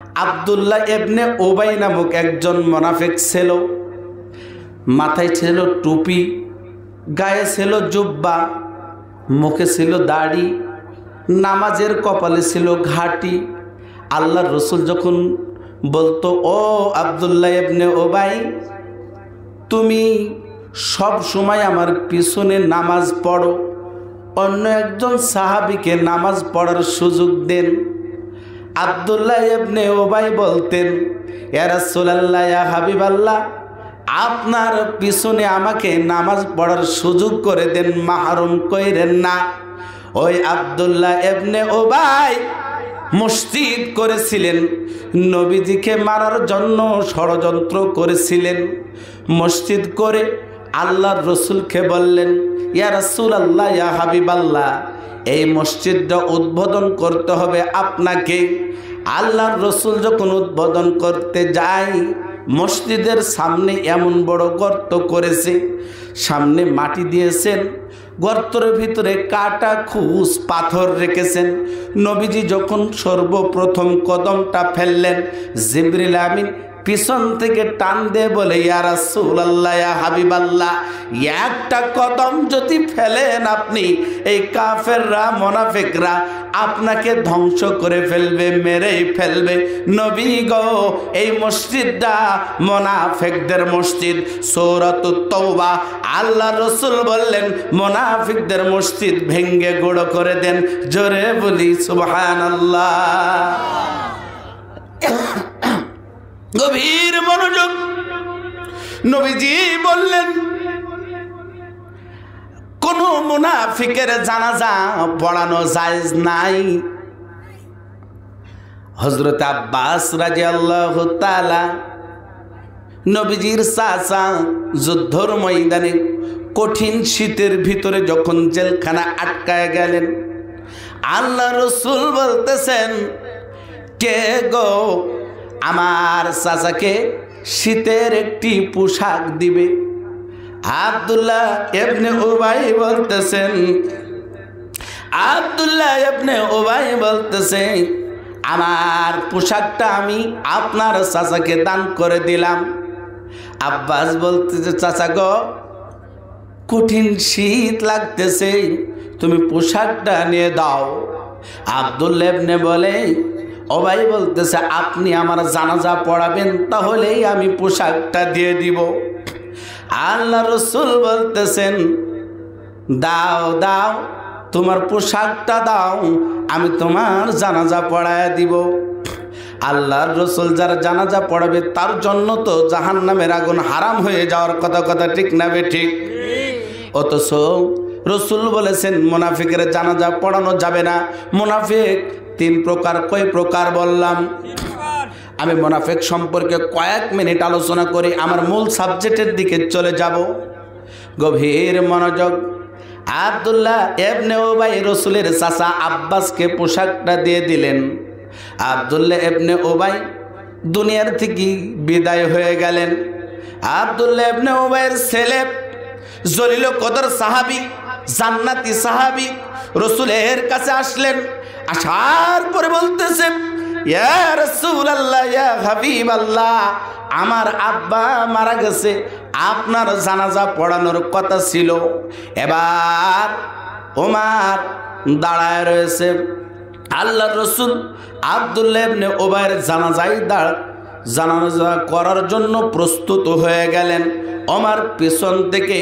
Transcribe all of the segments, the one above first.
আব্দুল্লাহ ইবনে উবাই নামক একজন মুনাফিক ছিল। মাথায় ছিল টুপি, গায়ে ছিল জুব্বা, মুখে ছিল দাড়ি, নামাজের কপালে ছিল ঘাটি। আল্লাহর রসুল যখন বলতো, ও আব্দুল্লাহ ইবনে উবাই, তুমি সব সময় আমার পিছনে নামাজ পড়ো, অন্য একজন সাহাবীকে নামাজ পড়ার সুযোগ দেন। আব্দুল্লাহ ইবনে উবাই বলতেন, ইয়া রাসূলুল্লাহ, ইয়া হাবিবাল্লাহ, আপনার পিছনে আমাকে নামাজ পড়ার সুযোগ করে দেন, মাহরুম কইরেন না। ওই আব্দুল্লাহ ইবনে উবাই মসজিদ করেছিলেন, নবীজিকে মারার জন্য ষড়যন্ত্র করেছিলেন। মসজিদ করে আল্লাহর রসুলকে বললেন, ইয়া রাসূলুল্লাহ, ইয়া হাবিবাল্লাহ, এই মসজিদটা উদ্বোধন করতে হবে আপনাকে। আল্লাহর রসুল যখন উদ্বোধন করতে যায়, মসজিদের সামনে এমন বড় গর্ত করেছে, সামনে মাটি দিয়েছেন, গর্তের ভিতরে কাটা খুস পাথর রেখেছেন। নবীজি যখন সর্বপ্রথম কদমটা ফেললেন, জিবরিল আমিন পিছন থেকে টান দিয়ে বলে, ইয়া রাসূলুল্লাহ, ইয়া হাবিবাল্লাহ, একটা কদম যদি ফেলেন আপনি, এই কাফেররা মুনাফিকরা আপনাকে ধ্বংস করে ফেলবে, মেরেই ফেলবে। নবী গো, এই মসজিদটা মুনাফিকদের মসজিদ। সূরাতুত তাওবা আল্লাহ রসুল বললেন, মুনাফিকদের মসজিদ ভেঙ্গে গুঁড়ো করে দেন। জোরে বলি সুবহানাল্লাহ। গভীর মনোযোগ। নবীজি বললেন, কোন মুনাফিকের জানাজা পড়ানো জায়েজ নাই। হযরত আব্বাস রাদিয়াল্লাহু তাআলা নবীজির চাচা যুদ্ধর ময়দানে কঠিন শীতের ভিতরে যখন জেলখানা আটকায় গেলেন, আল্লাহ রসুল বলতেছেন, কে গো আমার চাচাকে শীতের একটি পোশাক দিবে? আব্দুল্লাহ ইবনে উবাই বলতেছেন, আব্দুল্লাহ ইবনে উবাই বলতেছে, আমার পোশাকটা আমি আপনার চাচাকে দান করে দিলাম। আব্বাস বলতেছে, চাচা গো, কঠিন শীত লাগতেছে, তুমি পোশাকটা নিয়ে দাও। আব্দুল্লাহ ইবনে বলে, উবাই বলতেছে, আপনি আমার জানাজা পড়াবেন, তাহলেই আমি পোশাকটা দিয়ে দিব। আল্লাহ রসুল বলতেছেন, দাও দাও, তোমার পোশাকটা দাও, আমি তোমার জানাজা পড়ায় দিব। আল্লাহর রসুল যার জানাজা পড়াবে তার জন্য তো জাহান্নামের আগুন হারাম হয়ে যাওয়ার কথা ঠিক না ঠিক? অথচ রসুল বলেছেন মুনাফিকের জানাজা পড়ানো যাবে না। মুনাফিক তিন প্রকার। কয় প্রকার বললাম? আমি মুনাফিক সম্পর্কে কয়েক মিনিট আলোচনা করি, আমার মূল সাবজেক্টের দিকে চলে যাব। গভীর মনোযোগ। আব্দুল্লাহ ইবনে উবাই রসুলের চাচা আব্বাসকে পোশাকটা দিয়ে দিলেন। আব্দুল্লাহ ইবনে উবাই দুনিয়ার থেকে বিদায় হয়ে গেলেন। আব্দুল্লাহ ইবনে উবাইয়ের ছেলে জলিল কদর সাহাবী, জান্নাতি সাহাবী, রসুলের কাছে আসলেন। আসার পরে বলতেছেন, ইয়া রাসূলুল্লাহ, ইয়া হাবিবাল্লাহ, আমার আব্বা মারা গেছে, আপনার জানাজা পড়ানোর কথা ছিল। এবার ওমর দাঁড়ায় রয়েছে। আল্লাহর রসুল আব্দুল্লাহ ইবনে উবাইয়ের জানাজা করার জন্য প্রস্তুত হয়ে গেলেন। ওমর পিছন থেকে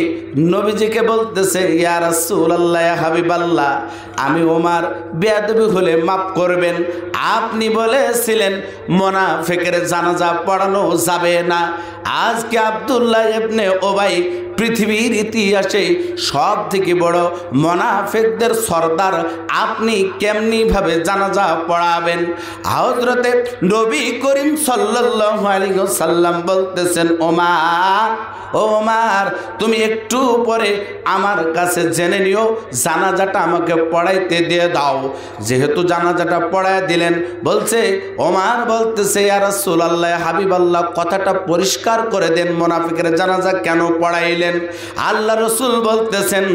নবীজিকে বলতেছে, ইয়া রাসূলুল্লাহ, ইয়া হাবিবাল্লাহ, আমি ওমর বেয়াদবি হলে মাফ করবেন, আপনি বলেছিলেন মুনাফিকের জানাজা পড়ানো যাবে না। আজকে আব্দুল্লাহ ইবনে উবাই পৃথিবীর ইতিহাসে সব থেকে বড় মুনাফিকদের সর্দার, আপনি কেমনি ভাবে জানাজা পড়াবেন? হযরতে নবী করিম সাল্লাল্লাহু আলাইহি ওয়াসাল্লাম বলতেছেন, ওমর, ও ওমর, তুমি একটু পরে আমার কাছে জেনে নিও, জানাজাটা আমাকে পড়াইতে দিয়ে দাও। যেহেতু জানাজাটা পড়ায় দিলেন, বলছে ওমর বলতেছে, ইয়া রাসূলুল্লাহ, হাবিবাল্লাহ, কথাটা পরিষ্কার করে দেন, মুনাফিকের জানাজা কেন পড়াইলেন? দিলেন। আল্লাহ রসুল বলতেছেন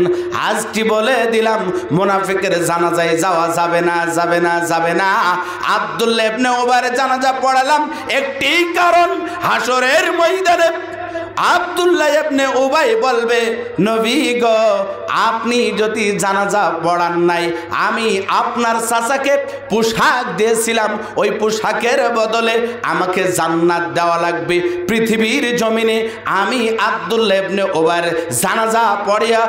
আজটি বলে দিলাম মুনাফিকের জানাজায় যাওয়া যাবে না, যাবে না, যাবে না। আব্দুল্লাহ ইবনে উবাইয়ের জানাজা পড়ালাম একটি কারণ, হাসরের ময়দানে আব্দুল্লাহ ইবনে উবাই বলবে নবী গো আপনি যদি জানাজা পড়ান নাই, আমি আপনার চাচাকে পোশাক দিয়েছিলাম, ওই পোশাকের বদলে আমাকে জান্নাত দেওয়া লাগবে। পৃথিবীর জমিনে আমি আব্দুল্লাহ ইবনে উবাইয়ের জানাজা পড়িয়া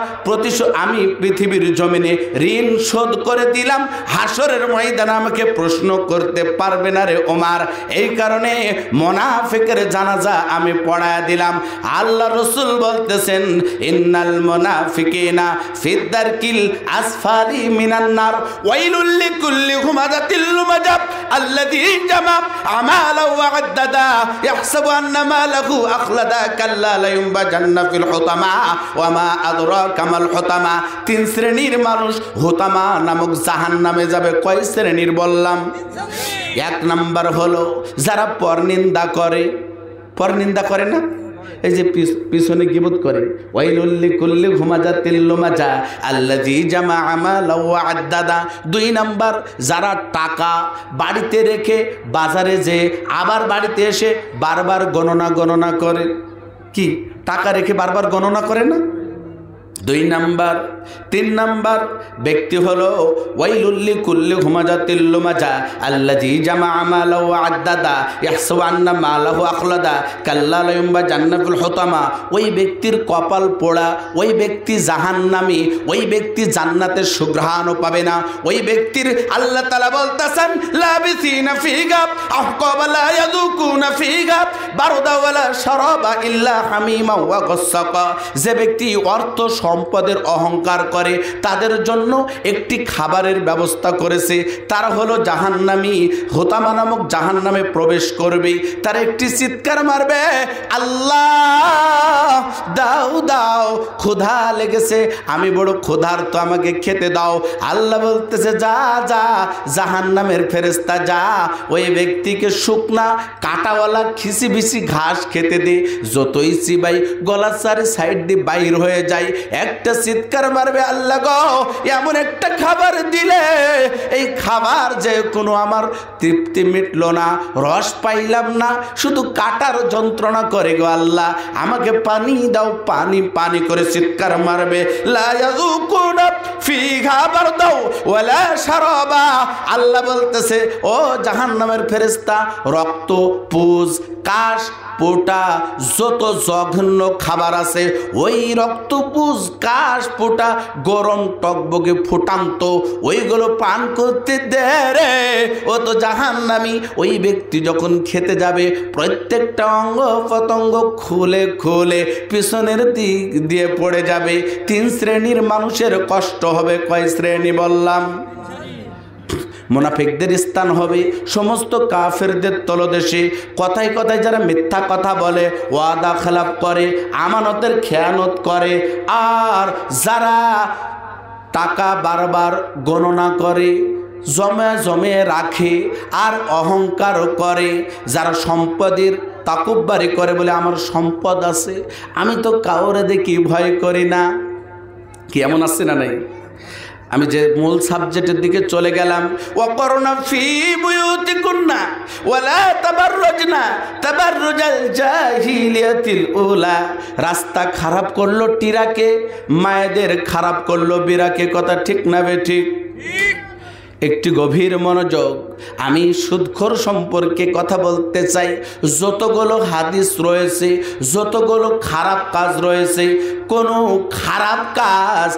আমি পৃথিবীর জমিনে ঋণ শোধ করে দিলাম, হাসরের ময়দানে আমাকে প্রশ্ন করতে পারবে না রে ওমর। এই কারণে মুনাফিকের জানাজা আমি পড়ায়া দিলাম। আল্লাহ রসুল বলতেছেন ইন্নাল মুনাফিকিনা ফিদ্দারকিল আসফালি মিনান নার ওয়াইলুল লিকুল্লি হুমাযাতিল লুমাজা আল্লাযী জামা আমালাহু ওয়া আদ্দাদা ইয়াহসাবু আন্না মালাহু আখলাদা কাল্লা লা ইউনবাজান্না ফিল হুতামা ওয়া মা আদরাকা মাল হুতামা। তিন শ্রেণীর মানুষ হুতামা নামক জাহান্নামে যাবে। কয় শ্রেণীর বললাম? এক নাম্বার হলো যারা পরনিন্দা করে। পরনিন্দা করে না, এই যে পিছনে গীবত করে। ওয়াইলুল লিকুল্লি হুমাযাতিল লুমাজা আল্লাযী জামা আমালাহু ওয়া আদ্দাদা। দুই নাম্বার যারা টাকা বাড়িতে রেখে বাজারে যে আবার বাড়িতে এসে বারবার গণনা করে। কি টাকা রেখে বারবার গণনা করে না? দুই নাম্বার। তিন নাম্বার ব্যক্তি হলো ওয়াইলুল লিকুল্লি হুমাযাতিল লুমাজা আল্লাযী জামা আমালাহু ওয়া আদ্দাদা ইয়াহসাবু আন্না মালাহু আখলাদা কাল্লা লা ইউনবাজান্না ফিল হুতামা। ওই ব্যক্তির কপাল পোড়া, ওই ব্যক্তি জাহান্নামী, ওই ব্যক্তি জান্নাতের সুঘ্রাণও পাবে না। ওই ব্যক্তির আল্লাহ তাআলা বলতেছেন লাবিসিনা ফিহা আহকাবা লা ইয়াযুকুনা ফিহা বারদা ওয়ালা শারাবা ইল্লা হামিমা ওয়া গাসসাকা। যে ব্যক্তি অর্থ সম্পদের অহংকার করে তাদের জন্য একটি খাবারের ব্যবস্থা করেছে, তারা হলো জাহান্নামী। হুতামা নামক জাহান্নামে প্রবেশ করবে, তার একটি চিৎকার মারবে আল্লাহ দাও দাও, ক্ষুধা লেগেছে, আমি বড় ক্ষুধার্ত, আমাকে খেতে দাও। আল্লাহ বলতেছে যা যা জাহান্নামের ফেরেশতা যা, ওই ব্যক্তিকে শুকনা কাঁটাওয়ালা খিসিবিসি ঘাস খেতে দে, যতই চিবাই গলার চারি সাইড দিয়ে বাইর হয়ে যায়। একটা চিৎকার মারবে আল্লাহ গো এমন একটা খাবার দিলে এই খাবার যে কোনো আমার তৃপ্তি মিটলো না, রস পাইলাম না, শুধু কাটার যন্ত্রণা করে গো আল্লাহ, আমাকে পানি দাও, পানি পানি করে চিৎকার মারবে লা ইয়াযুকুনা ফিহা বারদাও ওয়ালা শারাবা। আল্লাহ বলতেছে ও জাহান্নামের ফেরেশতা, রক্ত, পুজ, কাশ, পোটা যত জঘন্য খাবার আছে ওই রক্তপুজ, কাশ, পোটা গরম টকবগে ফুটান্ত ওইগুলো পান করতে দে রে। ও তো জাহান্নামী। ওই ব্যক্তি যখন খেতে যাবে প্রত্যেকটা অঙ্গ প্রত্যঙ্গ খুলে খুলে পিছনের দিক দিয়ে পড়ে যাবে। তিন শ্রেণীর মানুষের কষ্ট হবে। কয় শ্রেণী বললাম? মুনাফিকদের স্থান হবে সমস্ত কাফেরদের তলদেশে। কথায় কথায় যারা মিথ্যা কথা বলে, ওয়াদা খেলাপ করে, আমানতের খেয়ানত করে, আর যারা টাকা বারবার গণনা করে, জমে জমে রাখে আর অহংকার করে, যারা সম্পদের তাকুব্বারি করে, বলে আমার সম্পদ আছে, আমি তো কাউরে দেখি ভয় করি না। কি এমন আছে না নাই? আমি যে মূল সাবজেক্টের দিকে চলে গেলাম, ওয়াকরনা ফি বুয়ুতিকুন্না ওয়ালা তাবাররুজনা তাবাররুজাল জাহিলিয়াতিল উলা। রাস্তা খারাপ করলো টিরাকে, মায়েদের খারাপ করলো বিরাকে। কথা ঠিক না বে ঠিক? একটি গভীর মনোযোগ। আমি সুদখোর সম্পর্কে কথা বলতে চাই। যতগুলো হাদিস রয়েছে, যতগুলো খারাপ কাজ রয়েছে, কোনো খারাপ কাজ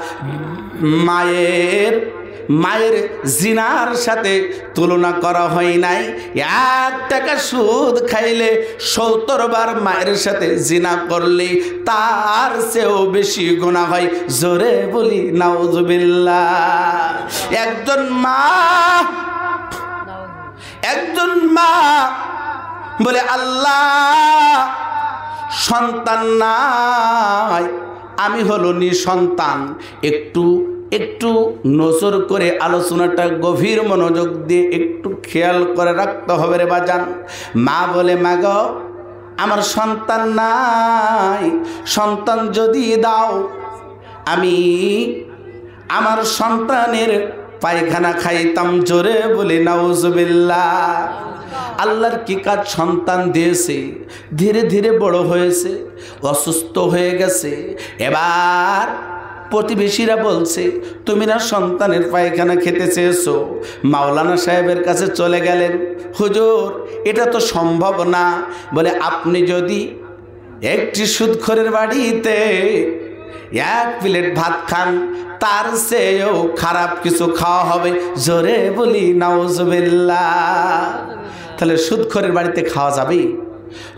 মায়ের জিনার সাথে তুলনা করা হয় নাই। 1 টাকা সুদ খাইলে 70 বার মায়ের সাথে জিনা করলে তার চেয়েও বেশি গুনাহ হয়। জোরে বলি নাউজুবিল্লাহ। একজন মা বলে আল্লাহ সন্তান নাই, আমি হলো নিঃসন্তান। একটু নজর করে আলোচনাটা গভীর মনোযোগ দিয়ে একটু খেয়াল করে রাখতে হবে রে বাজান। মা বলে মা গো আমার সন্তান নাই, সন্তান যদি দাও আমি আমার সন্তানের পায়খানা খাইতাম। জোরে বলি নাউজুবিল্লাহ। আল্লাহর কি কাজ, সন্তান দিয়েছে, ধীরে ধীরে বড় হয়েছে, অসুস্থ হয়ে গেছে। এবার প্রতিবেশীরা বলছে তুমি না সন্তানের পায়খানা খেতে চেয়েছো। মাওলানা সাহেবের কাছে চলে গেলেন, হুজুর এটা তো সম্ভব না। বলে আপনি যদি একটি সুদখোরের বাড়িতে এক প্লেট ভাত খান তার চেয়েও খারাপ কিছু খাওয়া হবে। জোরে বলি নাউজুবিল্লাহ। তাহলে সুদখোরের বাড়িতে খাওয়া যাবে?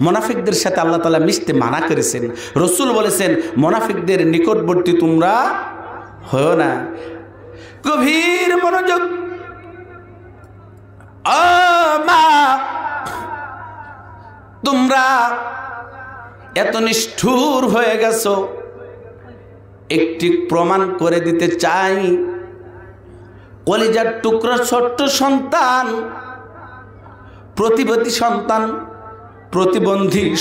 মুনাফিকদের সাথে আল্লাহ তাআলা মিশতে মানা করেছেন। রসুল বলেছেন মুনাফিকদের নিকটবর্তী তোমরা হও না। গভীর মনোযোগ। ও মা, তোমরা এত নিষ্ঠুর হয়ে গেছো, একটি প্রমাণ করে দিতে চাই। কলিজার টুকরা ছোট্ট সন্তান, প্রতিবন্ধী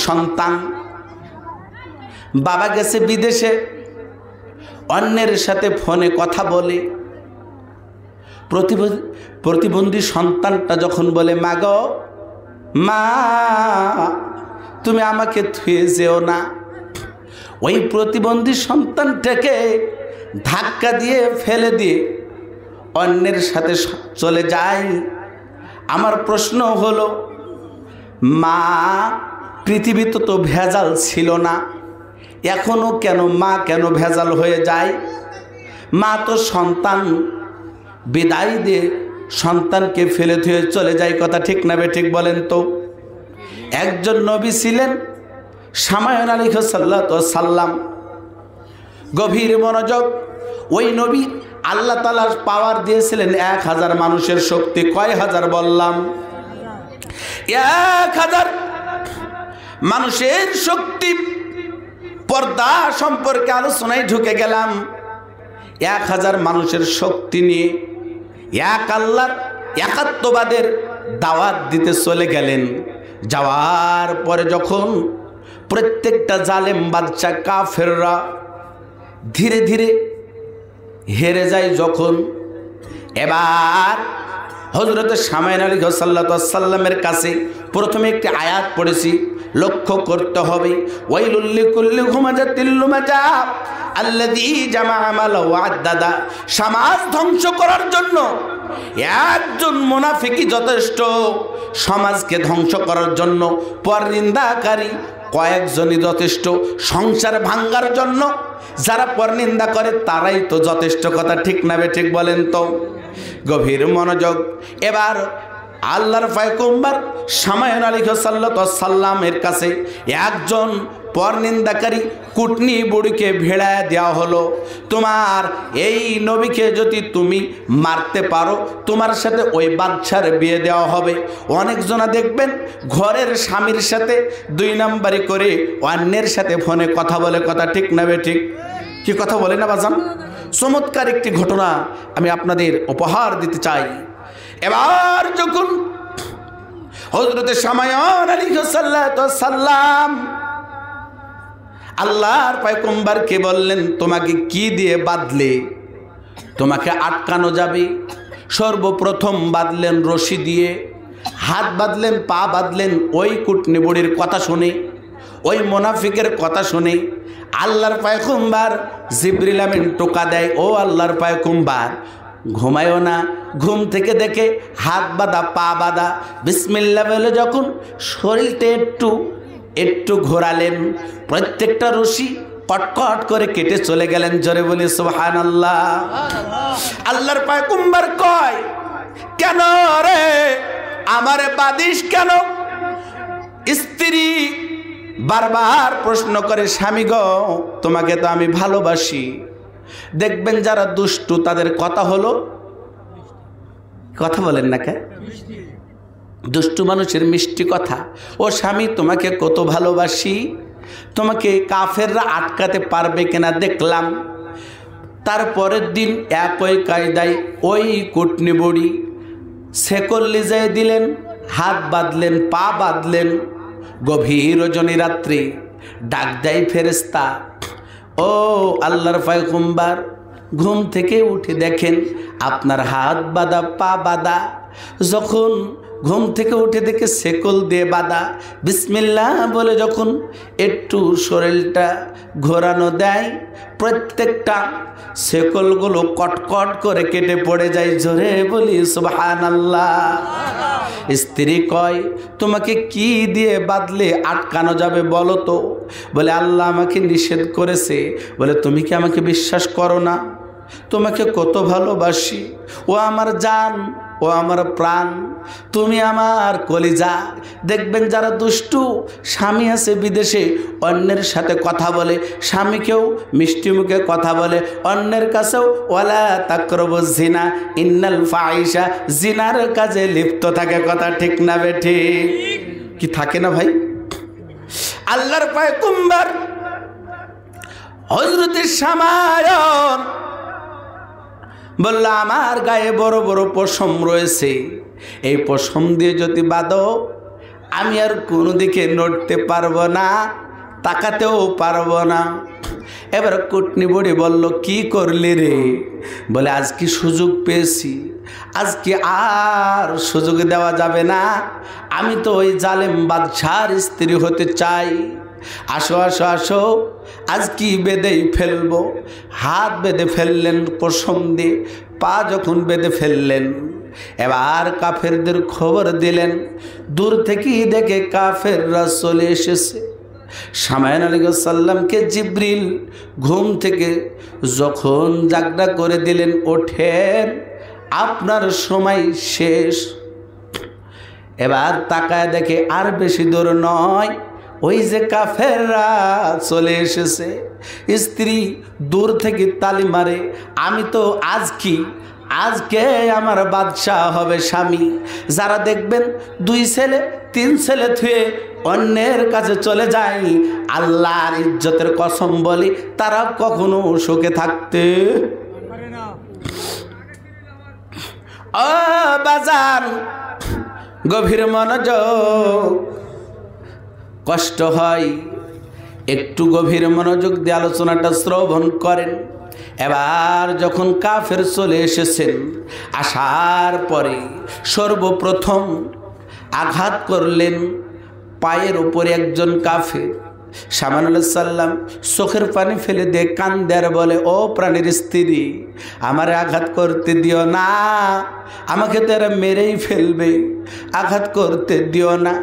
সন্তান, বাবা গেছে বিদেশে, অন্যের সাথে ফোনে কথা বলে। প্রতিবন্ধী সন্তানটা যখন বলে মা গো মা তুমি আমাকে থুয়ে যেও না, ওই প্রতিবন্ধী সন্তানটাকে ধাক্কা দিয়ে ফেলে দিয়ে অন্যের সাথে চলে যায়। আমার প্রশ্ন হলো, মা পৃথিবীতে তো ভেজাল ছিল না, এখনো কেন মা কেন ভেজাল হয়ে যায়? মা তো সন্তান বিদায় দিয়ে সন্তানকে ফেলে থুয়ে চলে যায়। কথা ঠিক না বেঠিক বলেন তো? একজন নবী ছিলেন শামায়ন আলাইহিস সালাম। গভীর মনোযোগ। ওই নবী আল্লাহ তাআলা পাওয়ার দিয়েছিলেন 1000 মানুষের শক্তি। কয় হাজার বললাম? 1000 মানুষের শক্তি। পর্দা সম্পর্কে আলোচনায় ঢুকে গেলাম। 1000 মানুষের শক্তি নিয়ে এক আল্লাহর একাত্মবাদের দাওয়াত দিতে চলে গেলেন। যাওয়ার পরে যখন প্রত্যেকটা জালেম বাদশা কাফেররা ধীরে ধীরে হেরে যায়, যখন এবার হযরত শামায়ন আলাইহিস সালামের কাছে প্রথমে একটি আয়াত পড়েছি, লক্ষ্য করতে হবে। ওয়াইলুল লিকুল্লি হুমাজাতিল লুমাজা আল্লাযী জামাআ মালা ওয়া আদ্দাদা। সমাজ ধ্বংস করার জন্য একজন মুনাফিকই যথেষ্ট, সমাজকে ধ্বংস করার জন্য পরনিন্দাকারী কয়েকজনই যথেষ্ট, সংসার ভাঙার জন্য যারা পরনিন্দা করে তারাই তো যথেষ্ট। কথা ঠিক না বেঠিক বলেন তো? গভীর মনোযোগ। এবার আল্লাহর পয়গম্বর শামায়ন আলাইহিস সালামের কাছে একজন পরনিন্দাকারী কুটনি বুড়িকে ভেড়ায় দেওয়া হলো। তোমার এই নবীকে যদি তুমি মারতে পারো তোমার সাথে ওই বাদশার বিয়ে দেওয়া হবে। অনেকজনা দেখবেন ঘরের স্বামীর সাথে 2 নাম্বারি করে অন্যের সাথে ফোনে কথা বলে। কথা ঠিক না বেঠিক? কি কথা বলে না বাজান? চমৎকার একটি ঘটনা আমি আপনাদের উপহার দিতে চাই। এবার যখন হযরত শামায়ন আলাইহিস সালাম আল্লাহর পয়গম্বরকে বললেন তোমাকে কি দিয়ে বাঁধলে তোমাকে আটকানো যাবে? সর্বপ্রথম বাঁধলেন রশি দিয়ে, হাত বাঁধলেন, পা বাঁধলেন। ওই কুটনি বুড়ির কথা শুনে, ওই মুনাফিকের কথা শুনে আল্লাহর পয়গম্বর জিবরিল আমিন টোকা দেয়, ও আল্লাহর পয়গম্বর ঘুমায়ও না। ঘুম থেকে দেখে হাত বাঁধা, পা বাঁধা। বিসমিল্লাহ বলে যখন শরীরটা একটু ঘোরালেন, প্রত্যেকটা রশি কটকট করে কেটে চলে গেলেন। জোরে বলি সুবহানাল্লাহ। আল্লাহর পয়গম্বর কয়, কেন রে আমারে বাদিস কেন? স্ত্রী বারবার প্রশ্ন করে, স্বামী গো তোমাকে তো আমি ভালোবাসি। দেখবেন যারা দুষ্টু তাদের কথা হলো, কথা বলেন না কে? দুষ্টু মানুষের মিষ্টি কথা। ও স্বামী তোমাকে কত ভালোবাসি, তোমাকে কাফেররা আটকাতে পারবে কিনা দেখলাম। তারপরের দিন একই কায়দায় ওই কুটনি বুড়ি শেকল লিজায় দিলেন, হাত বাঁধলেন, পা বাঁধলেন, গভীর রজনী রাত্রি ডাক দেয় ফেরেশতা, ও আল্লাহর পয়গম্বর, ঘুম থেকে উঠে দেখেন আপনার হাত বাঁধা, পা বাঁধা। যখন ঘুম থেকে উঠে দেখে শেকল দিয়ে বাঁধা, বিসমিল্লাহ বলে যখন একটু শরীরটা ঘোরানো দেয়, প্রত্যেকটা শেকলগুলো কটকট করে কেটে পড়ে যায়। জোরে বলি সুবহানাল্লাহ। স্ত্রী কয়, তোমাকে কি দিয়ে বাঁধলে আটকানো যাবে বলো তো? বলে, আল্লাহ আমাকে নিষেধ করেছে। বলে, তুমি কি আমাকে বিশ্বাস করো না? তোমাকে কত ভালোবাসি, ও আমার জান, ও আমার প্রাণ, তুমি আমার কলিজা। দেখবেন যারা দুষ্টু স্বামী আছে বিদেশে, অন্যের সাথে কথা বলে, স্বামীকেও মিষ্টি মুখে কথা বলে, অন্যের কাছেও ওয়ালা তাকরাবুজ জিনা ইন্নাল ফাহিশা, জিনার কাজে লিপ্ত থাকে। কথা ঠিক না বেঠি? কি থাকে না ভাই? আল্লাহর পয়গম্বর হযরত শামায়ন বলল, আমার গায়ে বড় বড় পশম রয়েছে, এই পশম দিয়ে যদি বাঁধো আমি আর কোনো দিকে নড়তে পারবো না, তাকাতেও পারবো না। এবার কুটনি বুড়ি বলল, কি করলি রে? বলে, আজকে সুযোগ পেয়েছি, আজকে আর সুযোগ দেওয়া যাবে না। আমি তো ওই জালেম বাদশার স্ত্রী হতে চাই। আসো আসো আসো, আজ কি বেঁধেই ফেলবো। হাত বেঁধে ফেললেন পশম দিয়ে, পা যখন বেঁধে ফেললেন, এবার কাফেরদের খবর দিলেন। দূর থেকেই দেখে কাফেররা চলে এসেছে। শামায়ন আলাইহিস সালামকে জিবরিল ঘুম থেকে যখন জাগনা করে দিলেন, ওঠেন, আপনার সময় শেষ। এবার তাকায় দেখে আর বেশি দূর নয়, ওই যে কাফেররা চলে এসেছে। স্ত্রী দূর থেকে তালি মারে, আমি তো আজকে আমার বাদশাহ হবে স্বামী। যারা দেখবেন 2 ছেলে 3 ছেলে থুয়ে অন্যের কাছে চলে যায়, আল্লাহর ইজ্জতের কসম বলি, তারা কখনো সুখে থাকতে পারে না। ও বাজার, গভীর মনোযোগ। কষ্ট হয়, একটু গভীর মনোযোগ দিয়ে আলোচনাটা শ্রবণ করেন। এবার যখন কাফের চলে এসেছেন, আসার পরে সর্বপ্রথম আঘাত করলেন পায়ের উপরে একজন কাফের। শামায়ন আলাইহিস সালাম চোখের পানি ফেলে দিয়ে কান্দে আর বলে, ও প্রাণের স্ত্রী, আমারে আঘাত করতে দিও না, আমাকে তো এরা মেরেই ফেলবে, আঘাত করতে দিও না।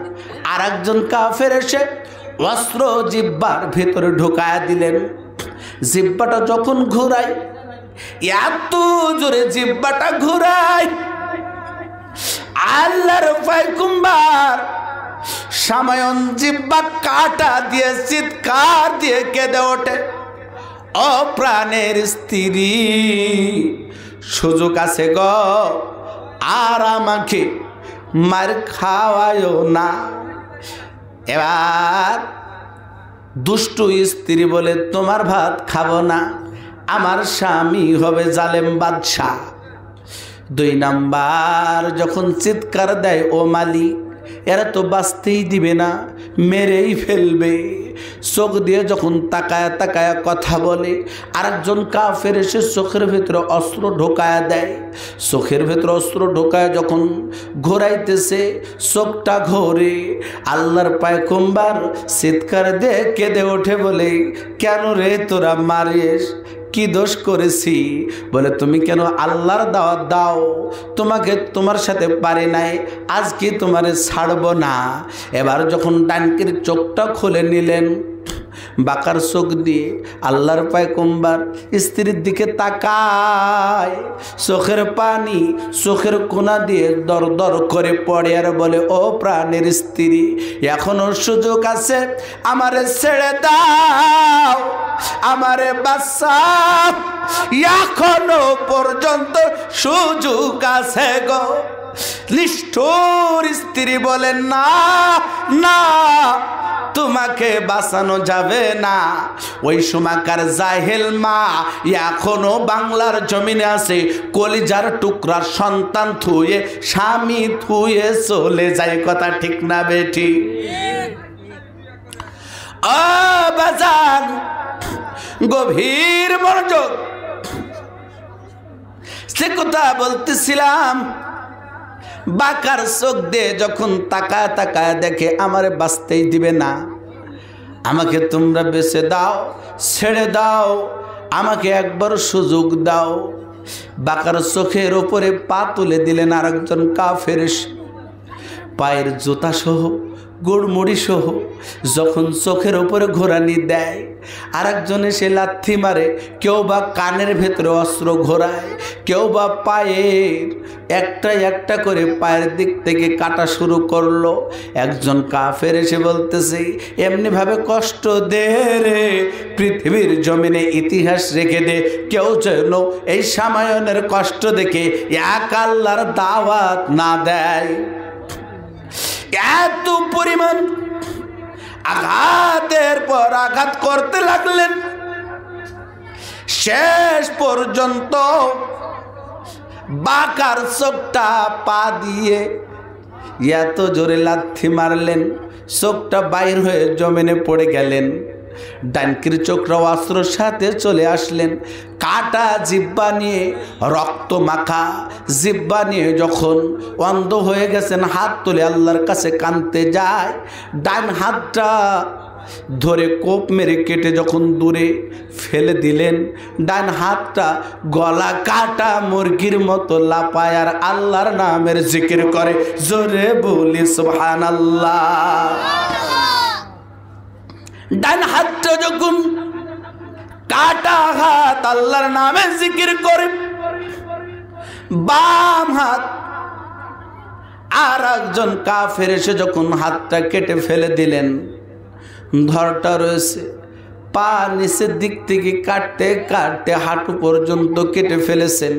আর একজন কাফের এসে অস্ত্র জিহ্বার ভেতরে ঢুকায়া দিলেন। জিহ্বাটা যখন ঘুরায়, এত জোরে জিহ্বাটা ঘুরায়, আল্লাহর পয়গম্বর শামায়ন জিহ্বা কাটা দিয়ে চিৎকার দিয়ে কেঁদে ওঠে, ও প্রাণের স্ত্রী, সুযোগ আছে গো, আর আমাকে মার খাওয়ায়ও না। এবার দুষ্টু স্ত্রী বলে, তোমার ভাত খাবো না, আমার স্বামী হবে জালেম বাদশাহ। 2 নাম্বার যখন চিৎকার দেয়, ও মালিক, এরা তো বাঁচতেই দিবে না, মেরেই ফেলবে। চোখ দিয়ে যখন তাকায়া তাকায়া কথা বলে, আরেকজন কাফের এসে চোখের ভেতরে অস্ত্র ঢোকায়া দেয়। চোখের ভেতরে অস্ত্র ঢোকায় যখন ঘোরাইতেছে, চোখটা ঘোরে। আল্লাহর পয়গম্বর চিৎকার দিয়ে কেঁদে ওঠে, বলে, কেন রে তোরা মারিস? কি দোষ করেছি? বলে, তুমি কেন আল্লাহর দাওয়াত দাও? তোমার সাথে পারে নাই, আজকে তোমারে ছাড়ব না। এবার যখন ডানকের চোখটা খুলে নিলেন, বাঁকার চোখ দিয়ে আল্লাহর পয়গম্বর স্ত্রীর দিকে তাকায়, চোখের পানি চোখের কোনা দিয়ে দর দর করে পড়ে আর বলে, ও প্রাণের স্ত্রী, এখনো সুযোগ আছে, আমারে ছেড়ে দাও, আমারে বাঁচাও, এখনো পর্যন্ত সুযোগ আছে গো। নিষ্ঠুর স্ত্রী বলেন, না না, তোমাকে বাঁচানো যাবে না। ওই সময়কার জাহেল মা এখনো বাংলার জমিনে আছে, কলিজার টুকরার সন্তান থুয়ে, স্বামী থুয়ে চলে যায়। কথা ঠিক না বেঠি? বাজান গভীর মনোযোগ। সে কথা বলতেছিলাম, বাকার চোখ দিয়ে যখন তাকায় তাকায় দেখে আমারে বাঁচতেই দিবে না, আমাকে তোমরা বেঁচে দাও, ছেড়ে দাও, আমাকে একবার সুযোগ দাও। বাকার চোখের ওপরে পা তুলে দিলেন আরেকজন কাফের, পায়ের জুতা সহ গোড়মুড়ি সহ যখন চোখের ওপরে ঘোরানি দেয়, আরেকজন এসে লাথি মারে, কেউ বা কানের ভেতরে অস্ত্র ঘোরায়, কেউ বা পায়ের একটা একটা করে পায়ের দিক থেকে কাটা শুরু করলো। একজন কাফের এসে বলতেছে, এমনিভাবে কষ্ট দে রে, পৃথিবীর জমিনে ইতিহাস রেখে দে, কেউ যেন এই সামায়নের কষ্ট দেখে এক আল্লাহর দাওয়াত না দেয়। এত পরিমাণ আঘাতের পর আঘাত করতে লাগলেন, শেষ পর্যন্ত বাকার চোখটা পা দিয়ে এত জোরে লাথি মারলেন, চোখটা বাইর হয়ে জমিনে পড়ে গেলেন। ডানকির চোখরাও অস্ত্রের সাথে চলে আসলেন, কাটা জিব্বা নিয়ে, রক্ত মাখা জিব্বা নিয়ে যখন অন্ধ হয়ে গেছেন, হাত তুলে আল্লাহর কাছে কাঁদতে যায়। ডান হাতটা ধরে কোপ মেরে কেটে যখন দূরে ফেলে দিলেন, ডান হাতটা গলা কাটা মুরগির মতো লাপায় আর আল্লাহর নামের জিকির করে। জোরে বলি সুবহানাল্লাহ। ডান হাতটা যখন কাটা হাত আল্লাহর নামে জিকির করে, বাম হাত আর একজন কাফের এসে যখন হাতটা কেটে ফেলে দিলেন, ধরটা রয়েছে, পা নিচের দিক থেকে কাটতে কাটতে হাঁটু পর্যন্ত কেটে ফেলেছেন,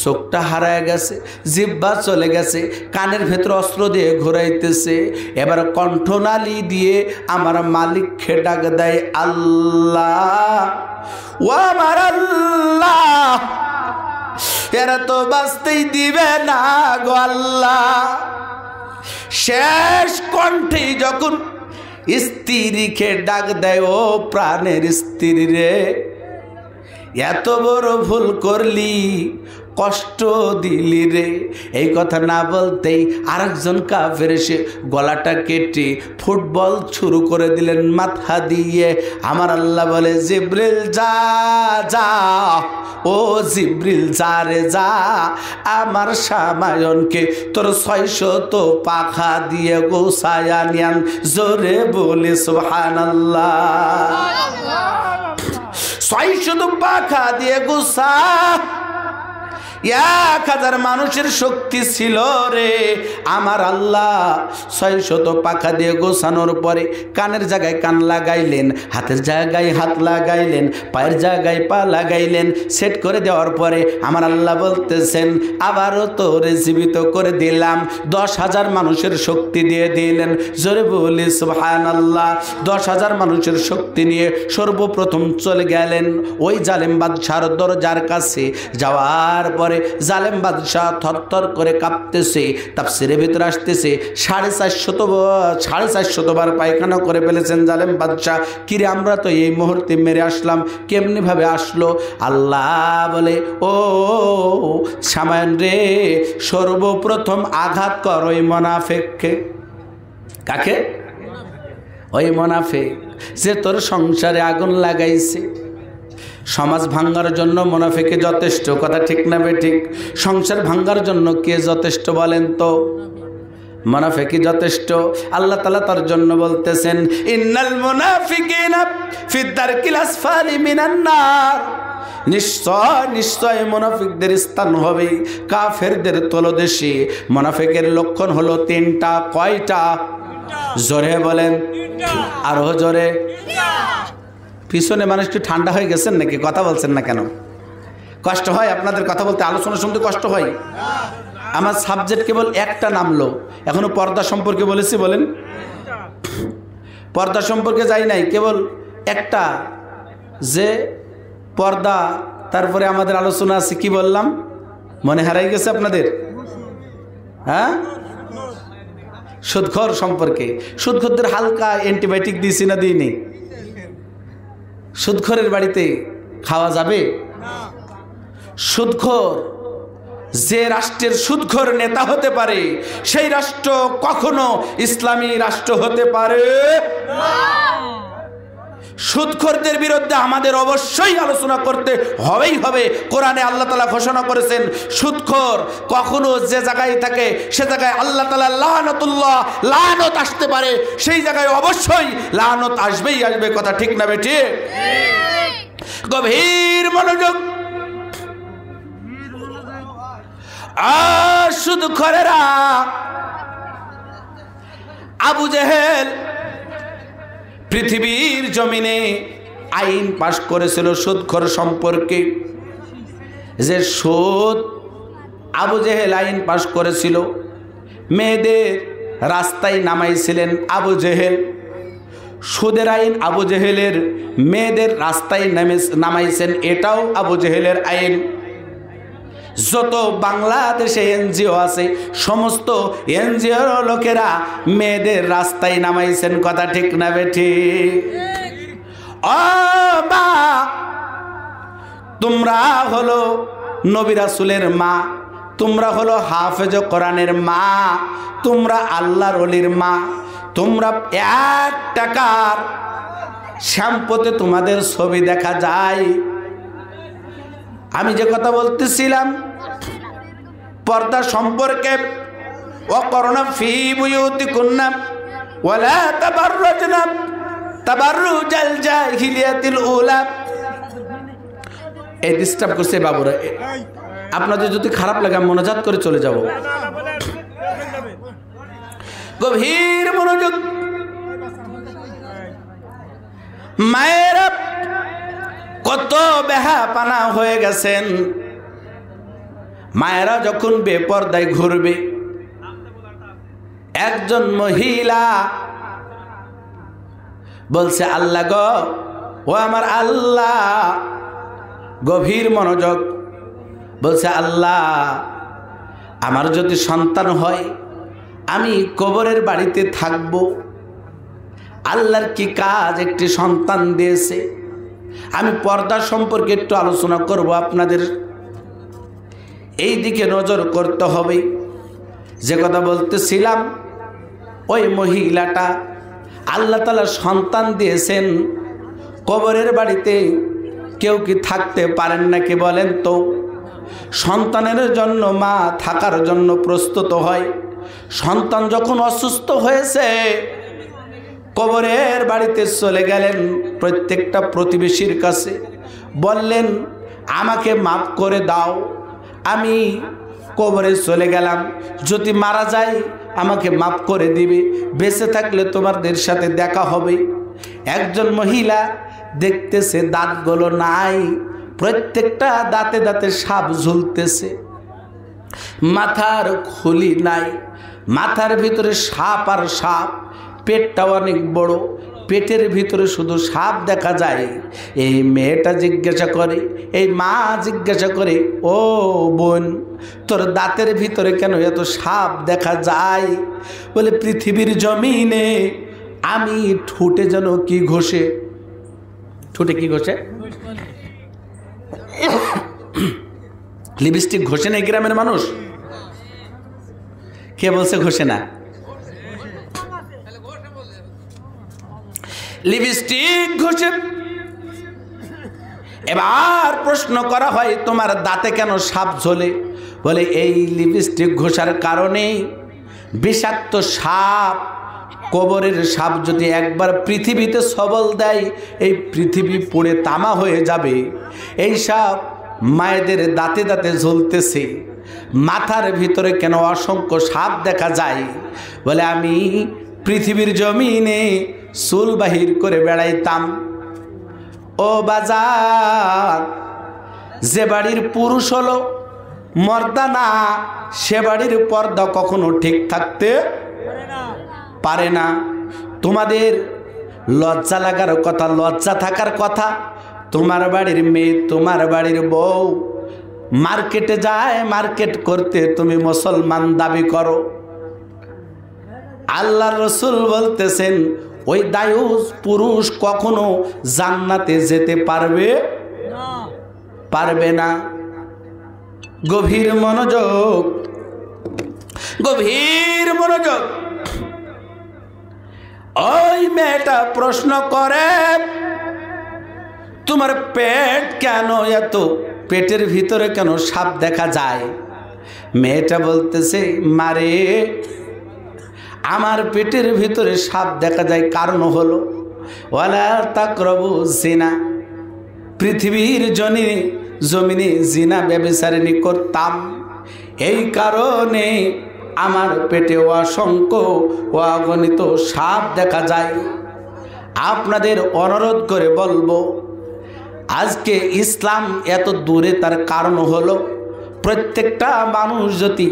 চোখটা হারায় গেছে, জিহ্বা চলে গেছে, কানের ভেতর অস্ত্র দিয়ে ঘোরাইতেছে। এবার কণ্ঠনালী দিয়ে আমার মালিককে ডাক দেয়, আল্লাহ, ও আমার আল্লাহ, এরা তো বাঁচতেই দিবে না গো আল্লাহ। শেষ কণ্ঠে যখন স্ত্রীকে ডাক দেয়, ও প্রাণের স্ত্রী রে, এত বড় ভুল করলি, কষ্ট দিলি রে। এই কথা না বলতেই আরেকজন কাফের এসে গলাটা কেটে ফুটবল শুরু করে দিলেন মাথা দিয়ে। আমার আল্লাহ বলে, জিব্রিল যা যা, ও জিব্রিল যা রে যা, আমার সামায়নকে তোর 600 পাখা দিয়ে গোসায়া নিয়ান। জোরে বলি সুবহানাল্লাহ। 600 পাখা দিয়ে গোসা, 1000 মানুষের শক্তি ছিল রে। আমার আল্লাহ 600 পাখা দিয়ে গোছানোর পরে কানের জায়গায় কান লাগাইলেন, হাতের জায়গায় হাত লাগাইলেন, পায়ের জায়গায় পা লাগাইলেন। সেট করে দেওয়ার পরে আমার আল্লাহ বলতেছেন, আবারও তোরে জীবিত করে দিলাম, 10,000 মানুষের শক্তি দিয়ে দিলেন। জোরে বলি সুবহানাল্লাহ। 10,000 মানুষের শক্তি নিয়ে সর্বপ্রথম চলে গেলেন ওই জালেম বাদশার দরজার কাছে। যাওয়ার পরে জালেম বাদশাহ থরথর করে কাঁপতেছে। তাফসীরের ভিতরে আসতেছে 450 বার পায়খানা করে ফেলেছেন জালেম বাদশাহ। কিরে, আমরা তো এই মুহূর্তে মেরে আসলাম, কেমনি ভাবে আসলো? আল্লাহ বলে, ও সামায়ন রে, সর্বপ্রথম আঘাত কর ওই মুনাফিককে। কাকে? ওই মুনাফিক যে তোর সংসারে আগুন লাগাইছে। সমাজ ভাঙ্গার জন্য মুনাফিকে যথেষ্ট, কথা ঠিক না বেঠিক? সংসার ভাঙ্গার জন্য কে যথেষ্ট বলেন তো? মুনাফিকি যথেষ্ট। আল্লাহ তাআলা তার জন্য বলতেছেন, ইন্নাল মুনাফিকিনা ফি দারকিল আসফালি মিনান নার। নিশ্চয় নিশ্চয় মুনাফিকদের স্থান হবে কাফেরদের তলদেশে। মুনাফিকের লক্ষণ হলো 3টা। কয়টা? জোরে বলেন, আরো জোরে। পিছনে মানুষ একটু ঠান্ডা হয়ে গেছেন নাকি? কথা বলছেন না কেন? কষ্ট হয় আপনাদের কথা বলতে? আলোচনা শুনতে কষ্ট হয়? আমার সাবজেক্ট কেবল একটা নামলো, এখনো পর্দা সম্পর্কে বলেছি। বলেন, পর্দা সম্পর্কে যাই নাই, কেবল একটা, যে পর্দা। তারপরে আমাদের আলোচনা আছে, কি বললাম? মনে হারাই গেছে আপনাদের? হ্যাঁ, সুদখোর সম্পর্কে। সুদখোরদের হালকা অ্যান্টিবায়োটিক দিয়েছি না দিইনি? সুদখোরের বাড়িতে খাওয়া যাবে? সুদখোর, যে রাষ্ট্রের সুদখোর নেতা হতে পারে সেই রাষ্ট্র কখনো ইসলামী রাষ্ট্র হতে পারে না। সুদখোরদের বিরুদ্ধে আমাদের অবশ্যই আলোচনা করতে হবে। কোরআনে আল্লাহ তাআলা ঘোষণা করেছেন সুদখোর কখনো যে জায়গায় থাকে সে জায়গায় আল্লাহ তাআলা লানাতুল্লাহ, লানত আসতে পারে, সেই জায়গায় অবশ্যই লানত আসবেই আসবে। কথা ঠিক না বেঠিক? গভীর মনোযোগ। সুদখোরেরা, আবু জেহেল পৃথিবীর জমিনে আইন পাশ করেছিল সুদখোর সম্পর্কে। যে সুদ, আবু জেহেল আইন পাশ করেছিল, মেয়েদের রাস্তায় নামাইছিলেন আবু জেহেল। সুদের আইন আবু জেহেলের, মেয়েদের রাস্তায় নামাইছেন, এটাও আবু জেহেলের আইন। যত বাংলাদেশে এনজিও আছে সমস্ত এনজিওর লোকেরা মেয়েদের রাস্তায় নামাইছেন। কথা ঠিক না বেঠিক? ও মা, তোমরা হলো নবী রাসূলের মা, তোমরা হলো হাফেজ কোরআনের মা, তোমরা আল্লাহর ওলির মা। তোমরা 1 টাকার শ্যাম্পুতে তোমাদের ছবি দেখা যায়। আমি যে কথা বলতেছিলাম পর্দা সম্পর্কে, ওয়াকরনা ফি বুয়ুতিকুন্না ওয়ালা তাবাররাজনা তাবাররুজাল জাহিলিয়াতিল উলা। এই ডিস্টার্ব করছে বাবুরা, আপনাদের যদি খারাপ লাগে আমি মোনাজাত করে চলে যাব। গভীর মনোযোগ। মায়েরা কত বেহাপানা হয়ে গেছেন। মায়েরা যখন বেপরদায় ঘুরবে, একজন মহিলা বলছে আল্লাহ গো, ও আমার আল্লাহ, গভীর মনোযোগ, বলছে আল্লাহ আমার যদি সন্তান হয় আমি কবরের বাড়িতে থাকব। আল্লাহর কি কাজ, একটি সন্তান দিয়েছে। আমি পর্দা সম্পর্কে একটু আলোচনা করব আপনাদের, এই দিকে নজর করতে হবে। যে কথা বলতেছিলাম, ওই মহিলাটা আল্লাহ তাআলা সন্তান দিয়েছেন, কবরের বাড়িতে কেউ কি থাকতে পারেন নাকি বলেন তো? সন্তানের জন্য মা থাকার জন্য প্রস্তুত হয়। সন্তান যখন অসুস্থ হয়েছে কবরের বাড়িতে চলে গেলেন, প্রত্যেকটা প্রতিবেশীর কাছে বললেন আমাকে মাফ করে দাও, আমি কবরে চলে গেলাম, যদি মারা যাই আমাকে মাফ করে দিবে, বেঁচে থাকলে তোমাদের সাথে দেখা হবে। একজন মহিলা দেখতেছে দাঁতগুলো নাই, প্রত্যেকটা দাঁতে দাঁতে সাপ ঝুলতেছে, মাথার খুলি নাই, মাথার ভিতরে সাপ আর সাপ, পেটটাও অনেক বড়, পেটের ভিতরে শুধু সাপ দেখা যায়। এই মেয়েটা জিজ্ঞাসা করে, এই মা জিজ্ঞাসা করে, ও বোন তোর দাঁতের ভিতরে কেন এত সাপ দেখা যায়? বলে পৃথিবীর জমিনে আমি ঠোঁটে যেন কি ঘষে, ঠোঁটে কি ঘষে? লিপস্টিক ঘষে না গ্রামের মানুষ? কে বলছে ঘষে না? লিপস্টিক ঘষে। এবার প্রশ্ন করা হয় তোমার দাঁতে কেন সাপ ঝোলে? বলে এই লিপস্টিক ঘষার কারণে বিষাক্ত সাপ, কবরের সাপ যদি একবার পৃথিবীতে সবল দেয় এই পৃথিবী পুড়ে তামা হয়ে যাবে। এই সাপ মায়েদের দাঁতে দাঁতে ঝুলতেছে, মাথার ভিতরে কেন অসংখ্য সাপ দেখা যায়? বলে আমি পৃথিবীর জমিনে চুল বাহির করে বেড়াইতাম। ও বাজার, যে বাড়ির পুরুষ হলো মর্দানা সে বাড়ির পর্দা কখনো ঠিক থাকতে পারে না। তোমাদের লজ্জা লাগার কথা, লজ্জা থাকার কথা। তোমার বাড়ির মেয়ে, তোমার বাড়ির বউ মার্কেটে যায়, মার্কেট করতে তুমি মুসলমান দাবি করো, আল্লাহ রসুল বলতেছেন ওই দায়ুস পুরুষ কখনো জান্নাতে যেতে পারবে না। গভীর মনোযোগ, গভীর মনোযোগ। ওই মেয়েটা প্রশ্ন করে, তোমার পেট কেন এত, পেটের ভিতরে কেন সাপ দেখা যায়? মেয়েটা বলতেছে, মারে আমার পেটের ভিতরে সাপ দেখা যায় কারণ হলো ওয়ালা তাকরাবু জিনা, পৃথিবীর জমিনে জিনা ব্যভিচারিণী করতাম, এই কারণে আমার পেটে অসংখ্য অগণিত সাপ দেখা যায়। আপনাদের অনুরোধ করে বলবো, আজকে ইসলাম এত দূরে তার কারণ হলো প্রত্যেকটা মানুষ যদি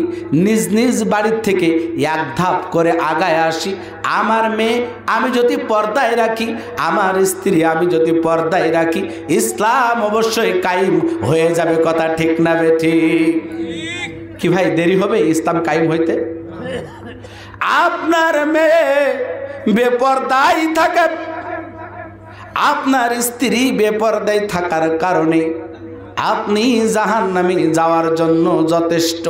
নিজ নিজ বাড়ির থেকে এক ধাপ করে আগায় আসি। আমার মেয়ে আমি যদি পর্দায় রাখি, আমার স্ত্রী আমি যদি পর্দায় রাখি, ইসলাম অবশ্যই কায়েম হয়ে যাবে। কথা ঠিক না বেঠিক? কি ভাই দেরি হবে ইসলাম কায়েম হইতে? আপনার মেয়ে বেপর্দায় থাকে, আপনার স্ত্রী বেপর্দায় থাকার কারণে আপনি জাহান্নামে যাওয়ার জন্য যথেষ্ট।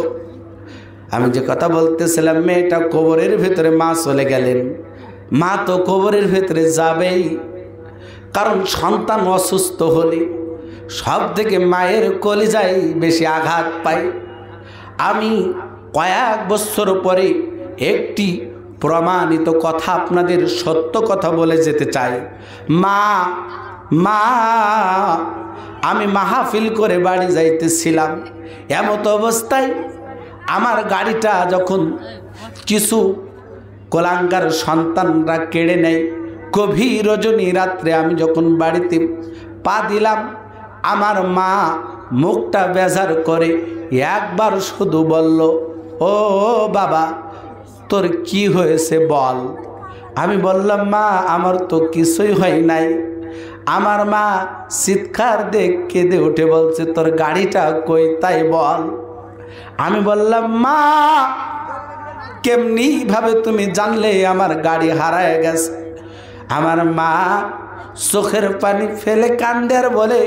আমি যে কথা বলতেছিলাম, মেয়েটা কবরের ভিতরে, মা চলে গেলেন, মা তো কবরের ভিতরে যাবেই, কারণ সন্তান অসুস্থ হলে সব থেকে মায়ের কলিজায় বেশি আঘাত পায়। আমি কয়েক বছর পরে একটি প্রমাণিত কথা আপনাদের সত্য কথা বলে যেতে চাই। মা আমি মাহফিল করে বাড়ি যাইতেছিলাম, এমত অবস্থায় আমার গাড়িটা যখন কিছু কোলাঙ্গার সন্তানরা কেড়ে নেয়, গভীর রজনী রাত্রে আমি যখন বাড়িতে পা দিলাম, আমার মা মুখটা বেজার করে একবার শুধু বলল, ও বাবা তোর কি হয়েছে বল। আমি বললাম, মা আমার তো কিছুই হয় নাই। আমার মা চিৎকার দিয়ে কেঁদে উঠে বলছে, তোর গাড়িটা কই তাই বল। আমি বললাম, মা কেমনি ভাবে তুমি জানলে আমার গাড়ি হারায় গেছে? আমার মা চোখের পানি ফেলে কান্দে আর বলে,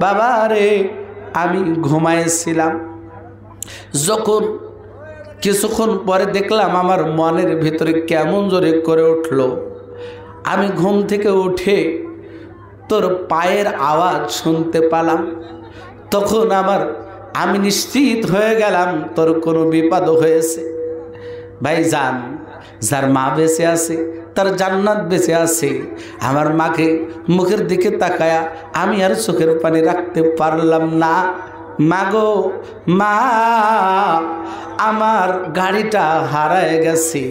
বাবা রে আমি ঘুমাইছিলাম, যখন কিছুক্ষণ পরে দেখলাম আমার মনের ভিতরে কেমন জোরে করে উঠল, আমি ঘুম থেকে উঠে তোর পায়ের আওয়াজ শুনতে পেলাম, তখন আমি নিশ্চিত হয়ে গেলাম তোর কোনো বিপদ হয়েছে। ভাই জান, যার মা বেঁচে আছে তার জান্নাত বেঁচে আছে। আমার মাকে মুখের দিকে তাকায়া আমি আর চোখের পানি রাখতে পারলাম না। মাগো মা, আমার গাড়িটা হারায় গেছে।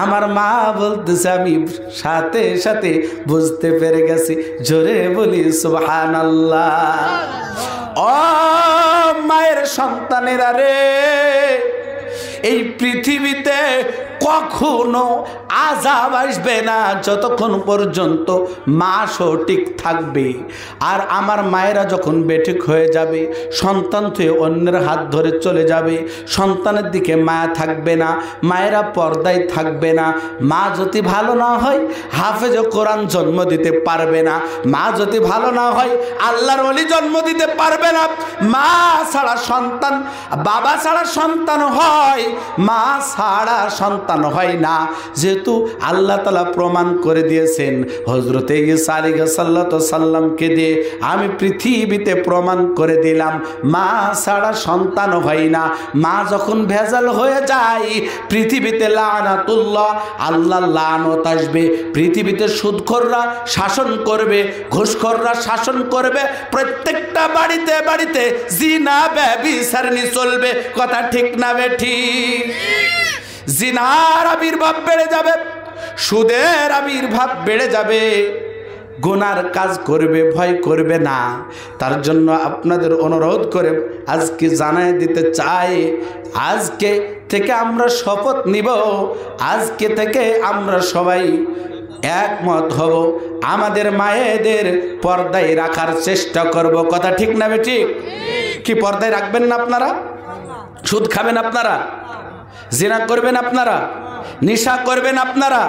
আমার মা বলতেছে, আমি সাথে সাথে বুঝতে পেরে গেছি। জোরে বলি সুবহানাল্লাহ। ও মায়ের সন্তানেরা রে, এই পৃথিবীতে কখনো আযাব আসবে না যতক্ষণ পর্যন্ত মা সঠিক থাকবে। আর আমার মায়েরা যখন বেঠিক হয়ে যাবে, সন্তান থেকে অন্যের হাত ধরে চলে যাবে, সন্তানের দিকে মায়া থাকবে না, মায়েরা পর্দায় থাকবে না। মা যদি ভালো না হয় হাফেজ কোরআন জন্ম দিতে পারবে না, মা যদি ভালো না হয় আল্লাহর ওলি জন্ম দিতে পারবে না। মা ছাড়া সন্তান, বাবা ছাড়া সন্তান হয়, মা ছাড়া সন্তান হয় না। যেহেতু আল্লাহ তাআলা প্রমাণ করে দিয়েছেন, হযরতে ঈসা আলাইহিস সালামকে দিয়ে আমি পৃথিবীতে প্রমাণ করে দিলাম মা ছাড়া সন্তান হয় না। মা যখন ভেজাল হয়ে যায় পৃথিবীতে লানাতুল্লাহ, আল্লাহর লানত আসবে। পৃথিবীতে সুদখোররা শাসন করবে, ঘুষখোররা শাসন করবে, প্রত্যেকটা বাড়িতে বাড়িতে জিনা ব্যভিচারিণী চলবে। কথা ঠিক না বেঠিক? জিনার আবির্ভাব বেড়ে যাবে, সুদের আবির্ভাব বেড়ে যাবে, গুনার কাজ করবে, ভয় করবে না। তার জন্য আপনাদের অনুরোধ করে আজকে জানাই দিতে চাই, আজকে থেকে আমরা শপথ নিব, আজকে থেকে আমরা সবাই একমত হব, আমাদের মায়েদের পর্দায় রাখার চেষ্টা করব। কথা ঠিক না বেঠিক? কি পর্দায় রাখবেন না আপনারা? সুদ খাবেন আপনারা? জিনা করবেন আপনারা? নেশা করবেন আপনারা।